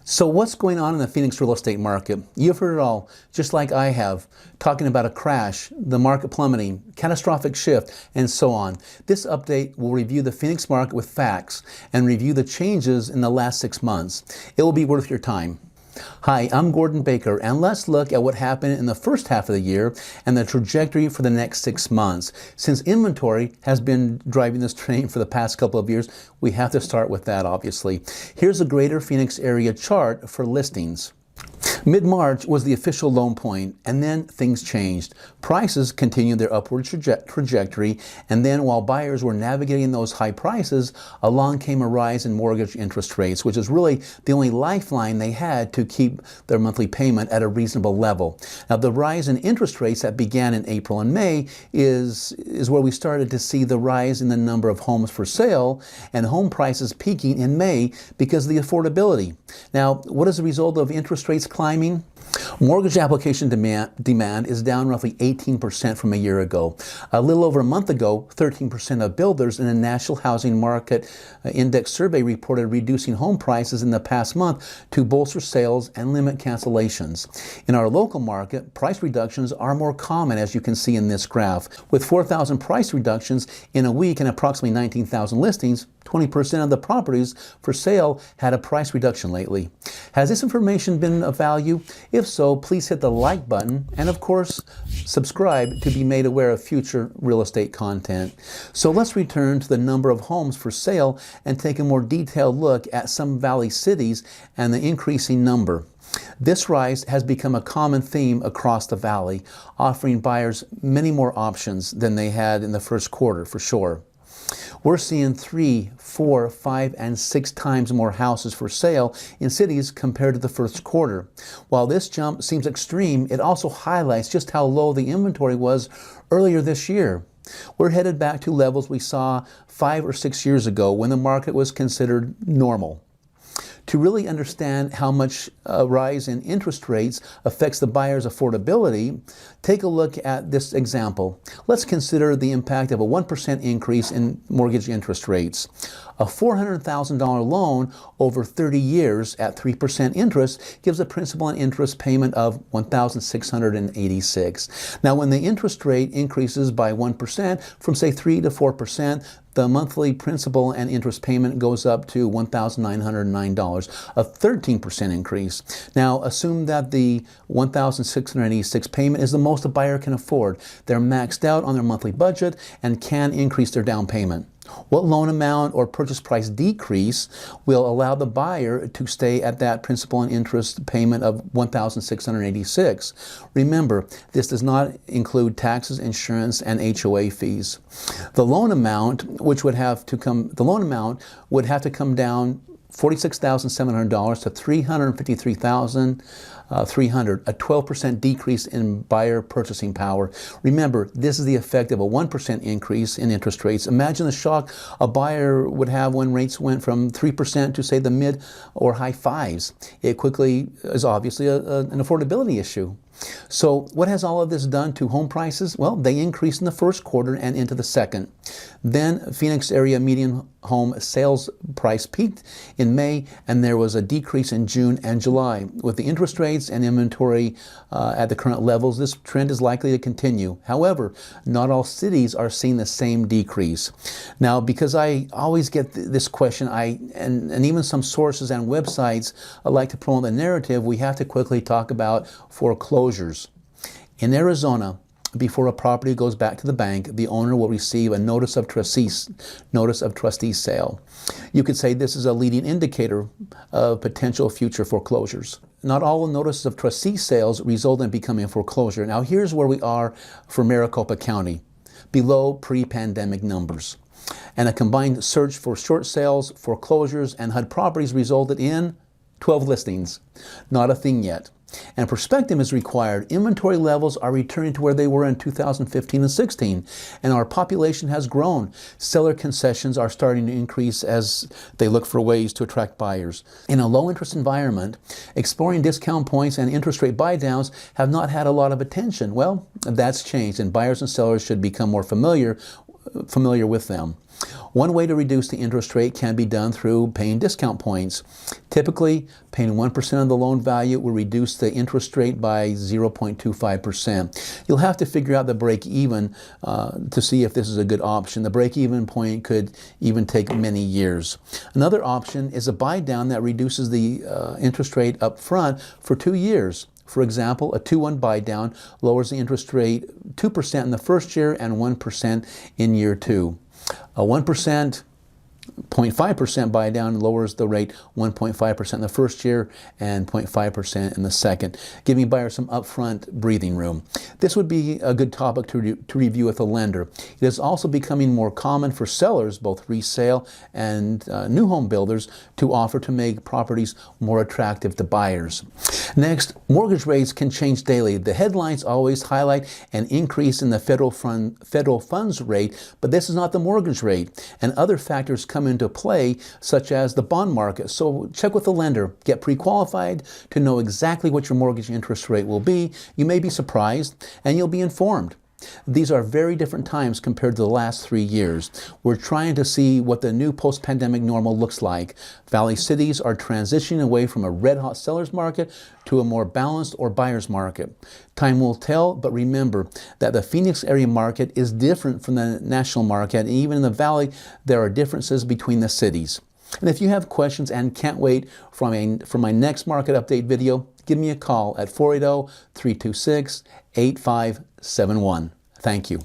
So what's going on in the Phoenix real estate market? You've heard it all, just like I have, talking about a crash, the market plummeting, catastrophic shift, and so on. This update will review the Phoenix market with facts and review the changes in the last 6 months. It will be worth your time. Hi, I'm Gordon Baker, and let's look at what happened in the first half of the year and the trajectory for the next 6 months. Since inventory has been driving this train for the past couple of years, we have to start with that, obviously. Here's a greater Phoenix area chart for listings. Mid-March was the official low point, and then things changed. Prices continued their upward trajectory, and then while buyers were navigating those high prices, along came a rise in mortgage interest rates, which is really the only lifeline they had to keep their monthly payment at a reasonable level. Now, the rise in interest rates that began in April and May is where we started to see the rise in the number of homes for sale and home prices peaking in May because of the affordability. Now, what is the result of interest rates climbing? Mortgage application demand is down roughly 18% from a year ago. A little over a month ago, 13% of builders in a National Housing Market Index survey reported reducing home prices in the past month to bolster sales and limit cancellations. In our local market, price reductions are more common, as you can see in this graph. With 4,000 price reductions in a week and approximately 19,000 listings, 20% of the properties for sale had a price reduction lately. Has this information been of value? If so, please hit the like button and, of course, subscribe to be made aware of future real estate content. So let's return to the number of homes for sale and take a more detailed look at some valley cities and the increasing number. This rise has become a common theme across the valley, offering buyers many more options than they had in the first quarter, for sure. We're seeing 3, 4, 5, and 6 times more houses for sale in cities compared to the first quarter. While this jump seems extreme, it also highlights just how low the inventory was earlier this year. We're headed back to levels we saw 5 or 6 years ago when the market was considered normal. To really understand how much a rise in interest rates affects the buyer's affordability, take a look at this example. Let's consider the impact of a 1% increase in mortgage interest rates. A $400,000 loan over 30 years at 3% interest gives a principal and interest payment of $1,686. Now, when the interest rate increases by 1% from, say, 3 to 4%, the monthly principal and interest payment goes up to $1,909, a 13% increase. Now, assume that the $1,686 payment is the most a buyer can afford. They're maxed out on their monthly budget and can increase their down payment. What loan amount or purchase price decrease will allow the buyer to stay at that principal and interest payment of $1,686? Remember, this does not include taxes, insurance, and HOA fees. The loan amount would have to come down $46,700 to $353,300, a 12% decrease in buyer purchasing power. Remember, this is the effect of a 1% increase in interest rates. Imagine the shock a buyer would have when rates went from 3% to, say, the mid or high 5s. It quickly is obviously an affordability issue. So what has all of this done to home prices? Well, they increased in the first quarter and into the second. Then Phoenix area median home sales price peaked in May, and there was a decrease in June and July. With the interest rates and inventory at the current levels, this trend is likely to continue. However, not all cities are seeing the same decrease. Now, because I always get this question, and even some sources and websites like to promote the narrative, we have to quickly talk about foreclosures. In Arizona, before a property goes back to the bank, the owner will receive a notice of trustee sale. You could say this is a leading indicator of potential future foreclosures. Not all notices of trustee sales result in becoming a foreclosure. Now, here's where we are for Maricopa County, below pre-pandemic numbers. And a combined search for short sales, foreclosures, and HUD properties resulted in 12 listings. Not a thing yet. And perspective is required. Inventory levels are returning to where they were in 2015 and 16, and our population has grown. Seller concessions are starting to increase as they look for ways to attract buyers. In a low-interest environment, exploring discount points and interest rate buy-downs have not had a lot of attention. Well, that's changed, and buyers and sellers should become more familiar with them. One way to reduce the interest rate can be done through paying discount points. Typically, paying 1% of the loan value will reduce the interest rate by 0.25%. You'll have to figure out the break-even to see if this is a good option. The break-even point could even take many years. Another option is a buy-down that reduces the interest rate up front for 2 years. For example, a 2-1 buy-down lowers the interest rate 2% in the first year and 1% in year 2. A 1%, 0.5% buy down lowers the rate 1.5% in the first year and 0.5% in the second, giving buyers some upfront breathing room. This would be a good topic to review with a lender. It is also becoming more common for sellers, both resale and new home builders, to offer to make properties more attractive to buyers. Next, mortgage rates can change daily. The headlines always highlight an increase in the federal funds rate, but this is not the mortgage rate, and other factors come into play, such as the bond market. So check with the lender, get pre-qualified to know exactly what your mortgage interest rate will be. You may be surprised, and you'll be informed. These are very different times compared to the last 3 years. We're trying to see what the new post-pandemic normal looks like. Valley cities are transitioning away from a red-hot seller's market to a more balanced or buyer's market. Time will tell, but remember that the Phoenix area market is different from the national market, and even in the Valley, there are differences between the cities. And if you have questions and can't wait for my next market update video, give me a call at 480-326-8571. Thank you.